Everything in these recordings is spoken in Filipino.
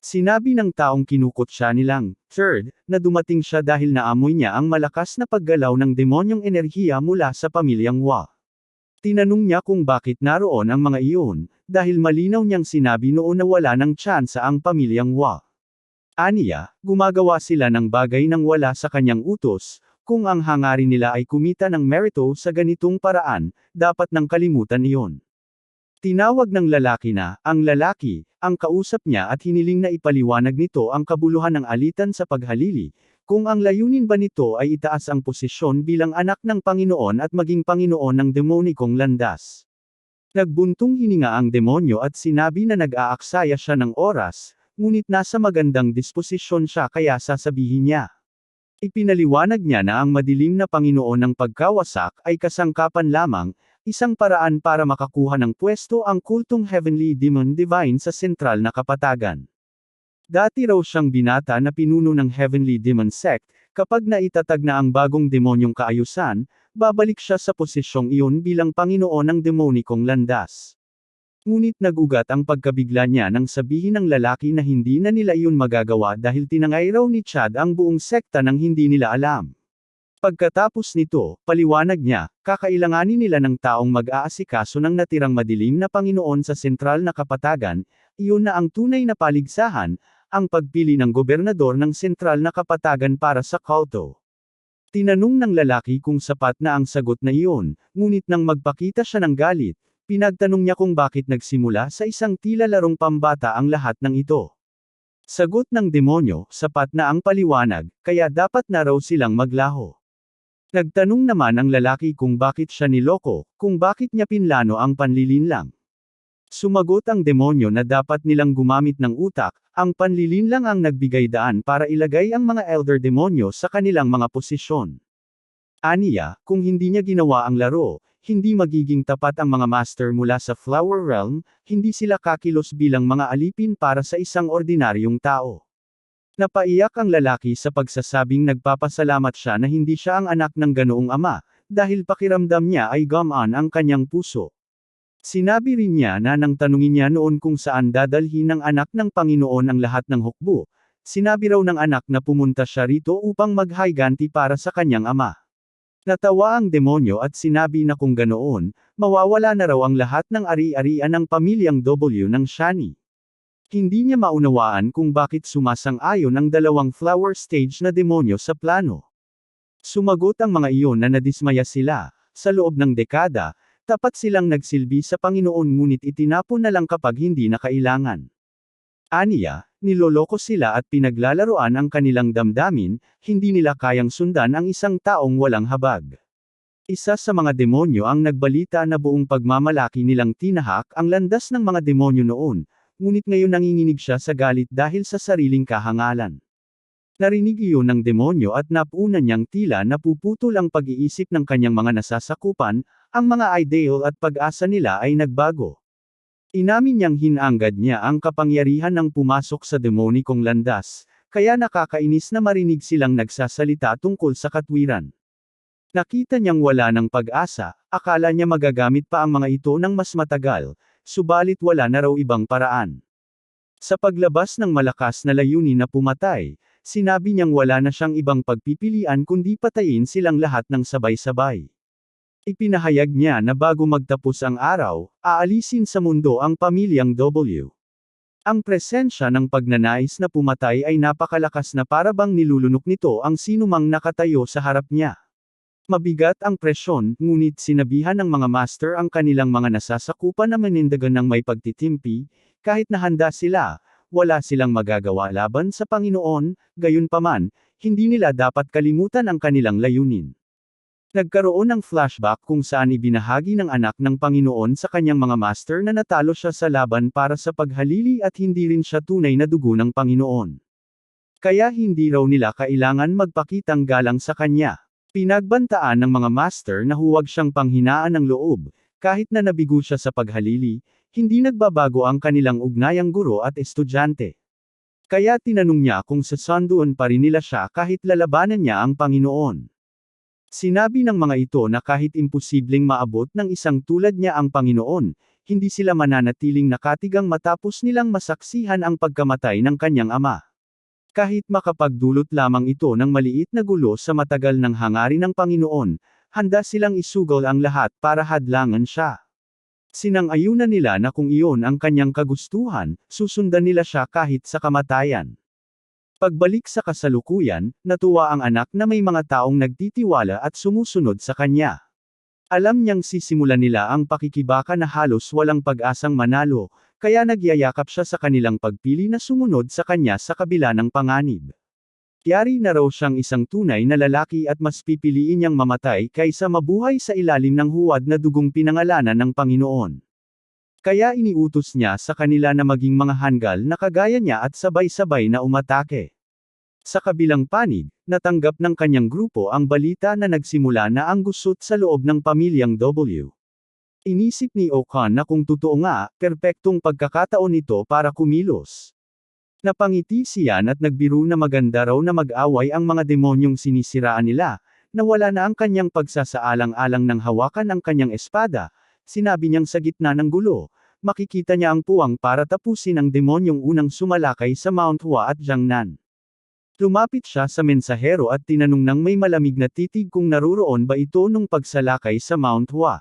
Sinabi ng taong kinukot siya nilang, third, na dumating siya dahil naamoy niya ang malakas na paggalaw ng demonyong enerhiya mula sa pamilyang Wa. Tinanong niya kung bakit naroon ang mga iyon, dahil malinaw niyang sinabi noon na wala ng tsansa ang pamilyang Wa. Aniya, gumagawa sila ng bagay nang wala sa kanyang utos, kung ang hangarin nila ay kumita ng merito sa ganitong paraan, dapat nang kalimutan iyon. Tinawag ng lalaki na, ang lalaki, ang kausap niya at hiniling na ipaliwanag nito ang kabuluhan ng alitan sa paghalili, kung ang layunin ba nito ay itaas ang posisyon bilang anak ng Panginoon at maging Panginoon ng demonikong landas. Nagbuntong hininga ang demonyo at sinabi na nag-aaksaya siya ng oras, ngunit nasa magandang disposisyon siya kaya sasabihin niya. Ipinaliwanag niya na ang madilim na Panginoon ng pagkawasak ay kasangkapan lamang, isang paraan para makakuha ng pwesto ang kultong Heavenly Demon Divine sa sentral na kapatagan. Dati raw siyang binata na pinuno ng Heavenly Demon Sect, kapag naitatag na ang bagong demonyong kaayusan, babalik siya sa posisyong iyon bilang Panginoon ng demonikong landas. Ngunit nagugat ang pagkabigla niya nang sabihin ng lalaki na hindi na nila iyon magagawa dahil tinangay raw ni Chad ang buong sekta nang hindi nila alam. Pagkatapos nito, paliwanag niya, kakailanganin nila ng taong mag-aasikaso ng natirang madilim na Panginoon sa sentral na kapatagan, iyon na ang tunay na paligsahan, ang pagpili ng gobernador ng sentral na kapatagan para sa kulto. Tinanong ng lalaki kung sapat na ang sagot na iyon, ngunit nang magpakita siya ng galit, pinagtanong niya kung bakit nagsimula sa isang tila larong pambata ang lahat ng ito. Sagot ng demonyo, sapat na ang paliwanag, kaya dapat na raw silang maglaho. Nagtanong naman ang lalaki kung bakit siya niloko, kung bakit niya pinlano ang panlilinlang. Sumagot ang demonyo na dapat nilang gumamit ng utak, ang panlilinlang ang nagbigay daan para ilagay ang mga elder demonyo sa kanilang mga posisyon. Aniya, kung hindi niya ginawa ang laro, hindi magiging tapat ang mga master mula sa Flower Realm, hindi sila kakilos bilang mga alipin para sa isang ordinaryong tao. Napaiyak ang lalaki sa pagsasabing nagpapasalamat siya na hindi siya ang anak ng ganoong ama, dahil pakiramdam niya ay gumaan ang kanyang puso. Sinabi rin niya na nang tanungin niya noon kung saan dadalhin ng anak ng Panginoon ang lahat ng hukbo, sinabi raw ng anak na pumunta siya rito upang maghayganti para sa kanyang ama. Natawa ang demonyo at sinabi na kung ganoon, mawawala na raw ang lahat ng ari-arian ng pamilyang W ng Shani. Hindi niya maunawaan kung bakit sumasang-ayon ang dalawang flower stage na demonyo sa plano. Sumagot ang mga iyon na nadismaya sila, sa loob ng dekada, tapat silang nagsilbi sa Panginoon ngunit itinapon na lang kapag hindi na kailangan. Aniya, niloloko sila at pinaglalaroan ang kanilang damdamin, hindi nila kayang sundan ang isang taong walang habag. Isa sa mga demonyo ang nagbalita na buong pagmamalaki nilang tinahak ang landas ng mga demonyo noon, ngunit ngayon nanginginig siya sa galit dahil sa sariling kahangalan. Narinig iyon ng demonyo at napunan niyang tila napuputol ang pag-iisip ng kanyang mga nasasakupan, ang mga ideal at pag-asa nila ay nagbago. Inamin niyang hinanggad niya ang kapangyarihan ng pumasok sa demonikong landas, kaya nakakainis na marinig silang nagsasalita tungkol sa katwiran. Nakita niyang wala ng pag-asa, akala niya magagamit pa ang mga ito ng mas matagal, subalit wala na raw ibang paraan. Sa paglabas ng malakas na layunin na pumatay, sinabi niyang wala na siyang ibang pagpipilian kundi patayin silang lahat ng sabay-sabay. Ipinahayag niya na bago magtapos ang araw, aalisin sa mundo ang pamilyang W. Ang presensya ng pagnanais na pumatay ay napakalakas na para bang nilulunok nito ang sinumang nakatayo sa harap niya. Mabigat ang presyon, ngunit sinabihan ng mga master ang kanilang mga nasasakupan na manindagan ng may pagtitimpi, kahit na handa sila, wala silang magagawa laban sa Panginoon, gayunpaman, hindi nila dapat kalimutan ang kanilang layunin. Nagkaroon ng flashback kung saan ibinahagi ng anak ng Panginoon sa kanyang mga master na natalo siya sa laban para sa paghalili at hindi rin siya tunay na dugo ng Panginoon. Kaya hindi raw nila kailangan magpakitang galang sa kanya. Pinagbantaan ng mga master na huwag siyang panghinaan ng loob, kahit na nabigo siya sa paghalili, hindi nagbabago ang kanilang ugnayang guro at estudyante. Kaya tinanong niya kung sasanduan pa rin nila siya kahit lalabanan niya ang Panginoon. Sinabi ng mga ito na kahit imposibleng maabot ng isang tulad niya ang Panginoon, hindi sila mananatiling nakatigang matapos nilang masaksihan ang pagkamatay ng kanyang ama. Kahit makapagdulot lamang ito ng maliit na gulo sa matagal ng hangarin ng Panginoon, handa silang isugol ang lahat para hadlangan siya. Sinang-ayunan nila na kung iyon ang kanyang kagustuhan, susundan nila siya kahit sa kamatayan. Pagbalik sa kasalukuyan, natuwa ang anak na may mga taong nagtitiwala at sumusunod sa kanya. Alam niyang sisimulan nila ang pakikibaka na halos walang pag-asang manalo, kaya nagyayakap siya sa kanilang pagpili na sumunod sa kanya sa kabila ng panganib. Yari na raw siyang isang tunay na lalaki at mas pipiliin niyang mamatay kaysa mabuhay sa ilalim ng huwad na dugong pinangalanan ng Panginoon. Kaya iniutos niya sa kanila na maging mga hanggal na kagaya niya at sabay-sabay na umatake. Sa kabilang panig, natanggap ng kanyang grupo ang balita na nagsimula na ang gusot sa loob ng pamilyang W. Inisip ni Okan na kung totoo nga, perpektong pagkakataon ito para kumilos. Napangiti siya at nagbiro na maganda raw na mag-away ang mga demonyong sinisiraan nila, na wala na ang kanyang pagsasaalang-alang ng hawakan ang kanyang espada. Sinabi niyang sa gitna ng gulo, makikita niya ang puwang para tapusin ang demonyong unang sumalakay sa Mount Hua at Jiangnan. Lumapit siya sa mensahero at tinanong ng may malamig na titig kung naruroon ba ito nung pagsalakay sa Mount Hua.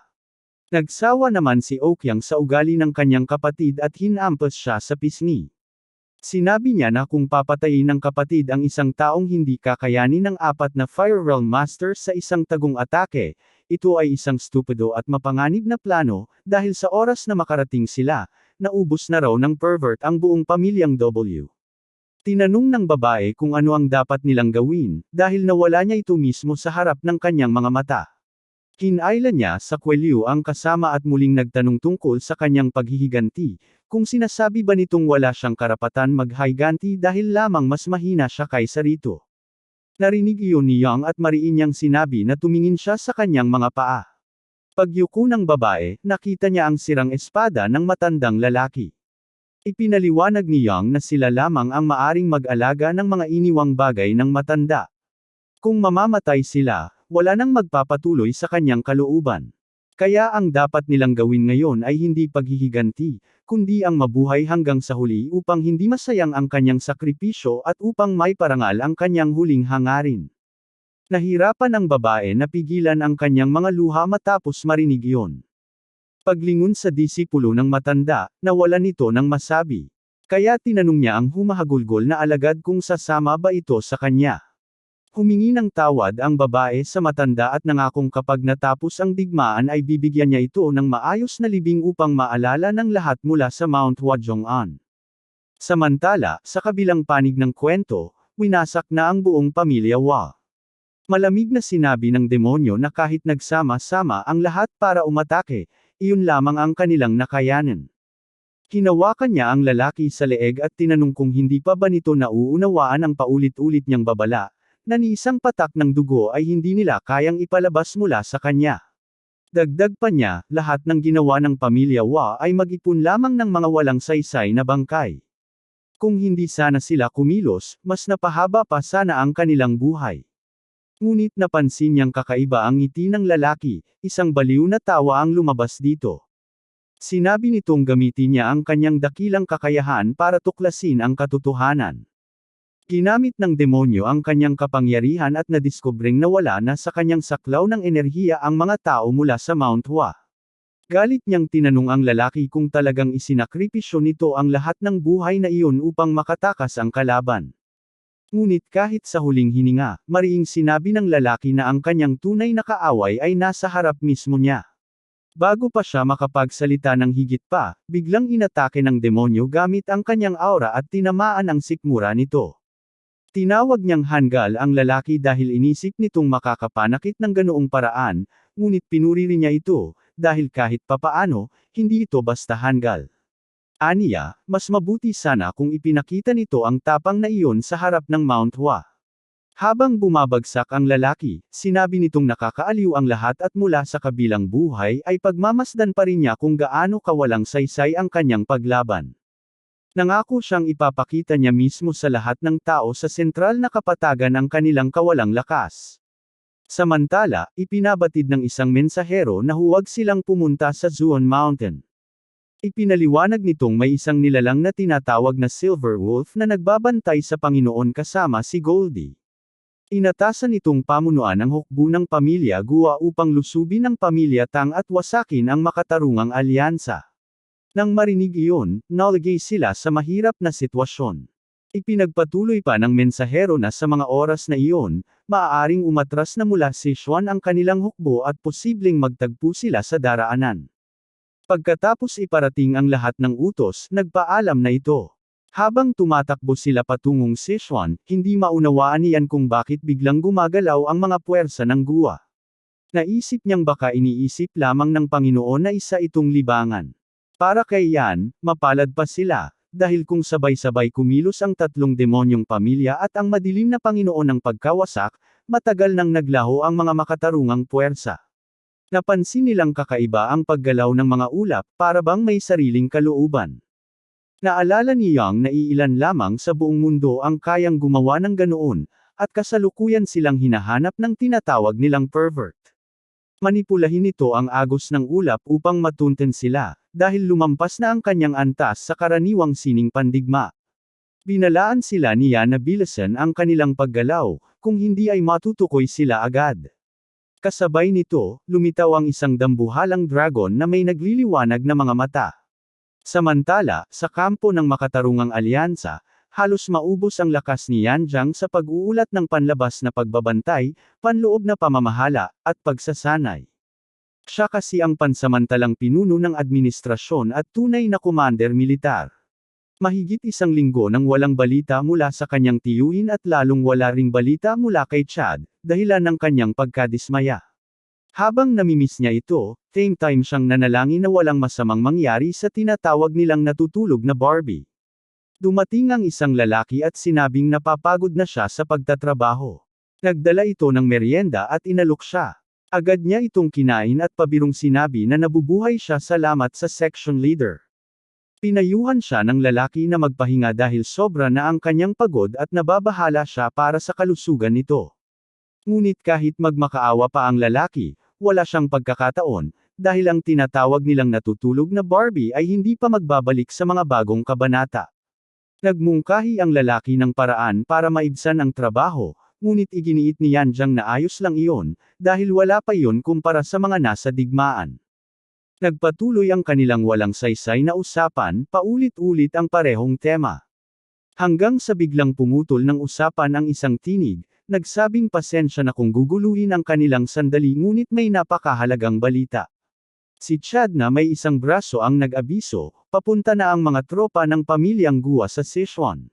Nagsawa naman si Okyang sa ugali ng kanyang kapatid at hinampas siya sa pisngi. Sinabi niya na kung papatayin ng kapatid ang isang taong hindi kakayanin ng 4 na Fire Realm Master sa isang tagong atake, ito ay isang stupido at mapanganib na plano, dahil sa oras na makarating sila, naubos na raw ng pervert ang buong pamilyang W. Tinanong ng babae kung ano ang dapat nilang gawin, dahil nawala niya ito mismo sa harap ng kanyang mga mata. Kinailan niya sa kwelyo ang kasama at muling nagtanong tungkol sa kanyang paghihiganti, kung sinasabi ba nitong wala siyang karapatan maghiganti dahil lamang mas mahina siya kaysa rito. Narinig iyon ni Yang at mariin niyang sinabi na tumingin siya sa kanyang mga paa. Pagyuko ng babae, nakita niya ang sirang espada ng matandang lalaki. Ipinaliwanag ni Yang na sila lamang ang maaring mag-alaga ng mga iniwang bagay ng matanda. Kung mamamatay sila, wala nang magpapatuloy sa kanyang kalooban. Kaya ang dapat nilang gawin ngayon ay hindi paghihiganti, kundi ang mabuhay hanggang sa huli upang hindi masayang ang kanyang sakripisyo at upang may parangal ang kanyang huling hangarin. Nahirapan ang babae na pigilan ang kanyang mga luha matapos marinig iyon. Paglingon sa disipulo ng matanda, nawalan ito ng masabi. Kaya tinanong niya ang humahagulgol na alagad kung sasama ba ito sa kanya. Humingi ng tawad ang babae sa matanda at nangakong kapag natapos ang digmaan ay bibigyan niya ito ng maayos na libing upang maalala ng lahat mula sa Mount Huazhong'an. Samantala, sa kabilang panig ng kwento, winasak na ang buong pamilya Hua. Malamig na sinabi ng demonyo na kahit nagsama-sama ang lahat para umatake, iyon lamang ang kanilang nakayanan. Hinawakan niya ang lalaki sa leeg at tinanong kung hindi pa ba nito nauunawaan ang paulit-ulit niyang babala, na ni isang patak ng dugo ay hindi nila kayang ipalabas mula sa kanya. Dagdag pa niya, lahat ng ginawa ng pamilya Hua ay mag-ipon lamang ng mga walang saysay na bangkay. Kung hindi sana sila kumilos, mas napahaba pa sana ang kanilang buhay. Ngunit napansin niyang kakaiba ang ngiti ng lalaki, isang baliw na tawa ang lumabas dito. Sinabi nitong gamitin niya ang kanyang dakilang kakayahan para tuklasin ang katotohanan. Ginamit ng demonyo ang kanyang kapangyarihan at nadiskobring na wala na sa kanyang saklaw ng enerhiya ang mga tao mula sa Mount Hua. Galit niyang tinanong ang lalaki kung talagang isinakripisyo nito ang lahat ng buhay na iyon upang makatakas ang kalaban. Ngunit kahit sa huling hininga, mariing sinabi ng lalaki na ang kanyang tunay na kaaway ay nasa harap mismo niya. Bago pa siya makapagsalita ng higit pa, biglang inatake ng demonyo gamit ang kanyang aura at tinamaan ang sikmura nito. Tinawag niyang hanggal ang lalaki dahil inisip nitong makakapanakit ng ganoong paraan, ngunit pinuri rin niya ito, dahil kahit papaano, hindi ito basta hanggal. Aniya, mas mabuti sana kung ipinakita nito ang tapang na iyon sa harap ng Mount Hua. Habang bumabagsak ang lalaki, sinabi nitong nakakaaliw ang lahat at mula sa kabilang buhay ay pagmamasdan pa rin niya kung gaano kawalang saysay ang kanyang paglaban. Nangako siyang ipapakita niya mismo sa lahat ng tao sa sentral na kapatagan ang kanilang kawalang lakas. Samantala, ipinabatid ng isang mensahero na huwag silang pumunta sa Zuon Mountain. Ipinaliwanag nitong may isang nilalang na tinatawag na Silver Wolf na nagbabantay sa Panginoon kasama si Goldie. Inatasan itong pamunuan ang hukbo ng pamilya Gua upang lusubin ang pamilya Tang at wasakin ang makatarungang alyansa. Nang marinig iyon, nalagay sila sa mahirap na sitwasyon. Ipinagpatuloy pa ng mensahero na sa mga oras na iyon, maaaring umatras na mula Sichuan ang kanilang hukbo at posibleng magtagpo sila sa daraanan. Pagkatapos iparating ang lahat ng utos, nagpaalam na ito. Habang tumatakbo sila patungong Sichuan, hindi maunawaan niyan kung bakit biglang gumagalaw ang mga puwersa ng Gua. Naisip niyang baka iniisip lamang ng Panginoon na isa itong libangan. Para kay Yan, mapalad pa sila, dahil kung sabay-sabay kumilos ang tatlong demonyong pamilya at ang madilim na Panginoon ng pagkawasak, matagal nang naglaho ang mga makatarungang puwersa. Napansin nilang kakaiba ang paggalaw ng mga ulap, para bang may sariling kalooban. Naalala ni Yang na iilan lamang sa buong mundo ang kayang gumawa ng ganoon, at kasalukuyan silang hinahanap ng tinatawag nilang pervert. Manipulahin nito ang agos ng ulap upang matunten sila, dahil lumampas na ang kanyang antas sa karaniwang sining pandigma. Binalaan sila niya na bilasan ang kanilang paggalaw, kung hindi ay matutukoy sila agad. Kasabay nito, lumitaw ang isang dambuhalang dragon na may nagliliwanag na mga mata. Samantala, sa kampo ng makatarungang alyansa, halos maubos ang lakas ni Yanjiang sa pag-uulat ng panlabas na pagbabantay, panloob na pamamahala, at pagsasanay. Siya kasi ang pansamantalang pinuno ng administrasyon at tunay na commander militar. Mahigit isang linggo nang walang balita mula sa kanyang tiyuhin at lalong wala ring balita mula kay Chad, dahilan ng kanyang pagkadismaya. Habang namimiss niya ito, same time siyang nanalangin na walang masamang mangyari sa tinatawag nilang natutulog na Barbie. Dumating ang isang lalaki at sinabing napapagod na siya sa pagtatrabaho. Nagdala ito ng merienda at inalok siya. Agad niya itong kinain at pabirong sinabi na nabubuhay siya salamat sa section leader. Pinayuhan siya ng lalaki na magpahinga dahil sobra na ang kanyang pagod at nababahala siya para sa kalusugan nito. Ngunit kahit magmakaawa pa ang lalaki, wala siyang pagkakataon, dahil ang tinatawag nilang natutulog na Barbie ay hindi pa magbabalik sa mga bagong kabanata. Nagmungkahi ang lalaki ng paraan para maibsan ang trabaho, ngunit iginiit ni Yanjiang na ayos lang iyon, dahil wala pa iyon kumpara sa mga nasa digmaan. Nagpatuloy ang kanilang walang saysay na usapan, paulit-ulit ang parehong tema. Hanggang sa biglang pumutol ng usapan ang isang tinig, nagsabing pasensya na kung guguluhin ang kanilang sandali ngunit may napakahalagang balita. Si Chad na may isang braso ang nag-abiso, papunta na ang mga tropa ng pamilyang Gua sa Sichuan.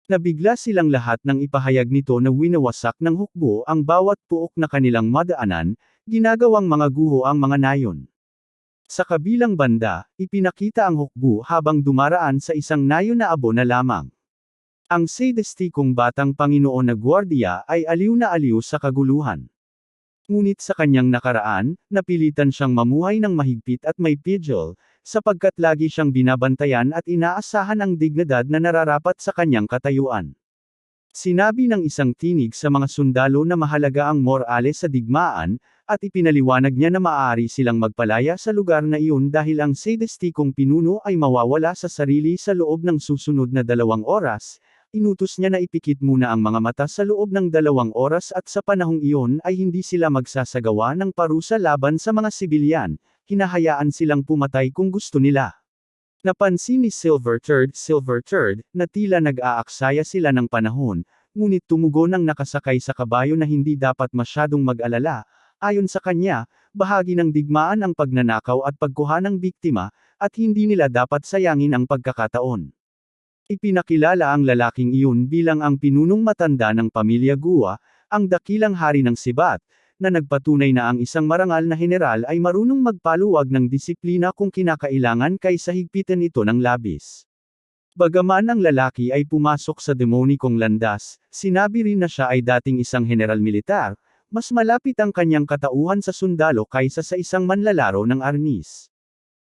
Nabigla silang lahat nang ipahayag nito na winawasak ng hukbo ang bawat puok na kanilang madaanan, ginagawang mga guho ang mga nayon. Sa kabilang banda, ipinakita ang hukbo habang dumaraan sa isang nayon na abo na lamang. Ang sadistikong batang Panginoon na gwardiya ay aliw na aliw sa kaguluhan. Ngunit sa kanyang nakaraan, napilitan siyang mamuhay ng mahigpit at may pidgel, sapagkat lagi siyang binabantayan at inaasahan ang dignidad na nararapat sa kanyang katayuan. Sinabi ng isang tinig sa mga sundalo na mahalaga ang morale sa digmaan, at ipinaliwanag niya na maaari silang magpalaya sa lugar na iyon dahil ang sadistikong pinuno ay mawawala sa sarili sa loob ng susunod na 2 oras. Inutos niya na ipikit muna ang mga mata sa loob ng 2 oras at sa panahong iyon ay hindi sila magsasagawa ng parusa laban sa mga sibilyan, hinahayaan silang pumatay kung gusto nila. Napansin ni Silver Turd, na tila nag-aaksaya sila ng panahon, ngunit tumugon ng nakasakay sa kabayo na hindi dapat masyadong mag-alala, ayon sa kanya, bahagi ng digmaan ang pagnanakaw at pagkuha ng biktima, at hindi nila dapat sayangin ang pagkakataon. Ipinakilala ang lalaking iyon bilang ang pinunong matanda ng pamilya Gua, ang dakilang hari ng Sibat, na nagpatunay na ang isang marangal na heneral ay marunong magpaluwag ng disiplina kung kinakailangan kaysa higpitan ito ng labis. Bagaman ang lalaki ay pumasok sa demonikong landas, sinabi rin na siya ay dating isang heneral militar, mas malapit ang kanyang katauhan sa sundalo kaysa sa isang manlalaro ng arnis.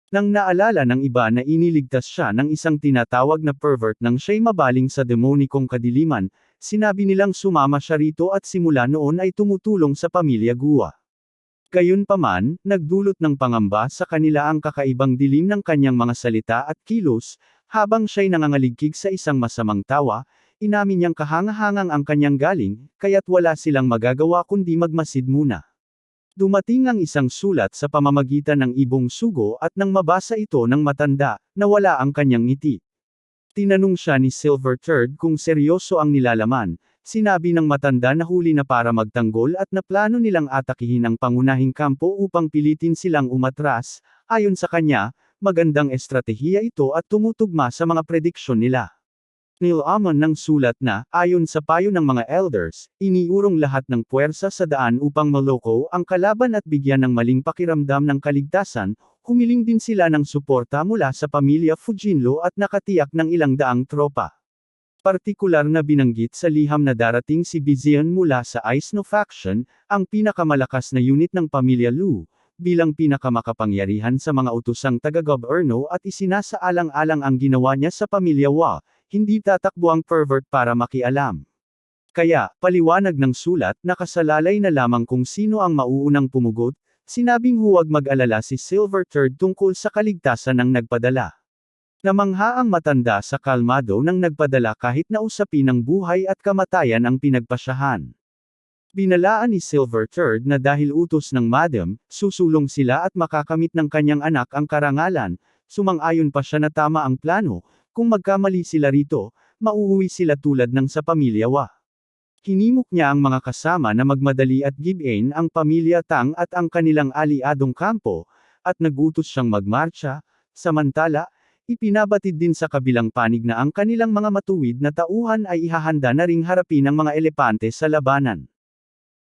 Nang naalala ng iba na iniligtas siya ng isang tinatawag na pervert nang siya'y mabaling sa demonikong kadiliman, sinabi nilang sumama siya rito at simula noon ay tumutulong sa pamilya Gua. Gayunpaman, nagdulot ng pangamba sa kanila ang kakaibang dilim ng kanyang mga salita at kilos, habang siya'y nangangaligkig sa isang masamang tawa, inamin niyang kahangahangang ang kanyang galing, kaya't wala silang magagawa kundi magmasid muna. Dumating ang isang sulat sa pamamagitan ng ibong sugo at nang mabasa ito ng matanda, nawala ang kanyang ngiti. Tinanong siya ni Silverthird kung seryoso ang nilalaman. Sinabi ng matanda na huli na para magtanggol at na plano nilang atakihin ang pangunahing kampo upang pilitin silang umatras. Ayon sa kanya, magandang estratehiya ito at tumutugma sa mga prediksyon nila. Nilaman ng sulat na, ayon sa payo ng mga elders, iniurong lahat ng puwersa sa daan upang maloko ang kalaban at bigyan ng maling pakiramdam ng kaligtasan. Humiling din sila ng suporta mula sa pamilya Fujinlo at nakatiyak ng ilang daang tropa. Partikular na binanggit sa liham na darating si Bizian mula sa Aisno faction, ang pinakamalakas na unit ng pamilya Lu, bilang pinakamakapangyarihan sa mga utusang taga-gobyerno at isinasaalang-alang ang ginawa niya sa pamilya Wa, hindi tatakbo ang pervert para makialam. Kaya, paliwanag ng sulat, nakasalalay na lamang kung sino ang mauunang pumugot, sinabing huwag mag-alala si Silverthird tungkol sa kaligtasan ng nagpadala. Namangha ang matanda sa kalmado nang nagpadala kahit na usapin ng buhay at kamatayan ang pinagpasyahan. Binalaan ni Silverthird na dahil utos ng madam, susulong sila at makakamit ng kanyang anak ang karangalan, sumang-ayon pa siya na tama ang plano, kung magkamali sila rito, mauuwi sila tulad ng sa pamilya Wa. Hinimok niya ang mga kasama na magmadali at gibain ang pamilya Tang at ang kanilang aliadong kampo, at nagutos siyang magmarcha, samantala, ipinabatid din sa kabilang panig na ang kanilang mga matuwid na tauhan ay ihahanda na ring harapin ang mga elepante sa labanan.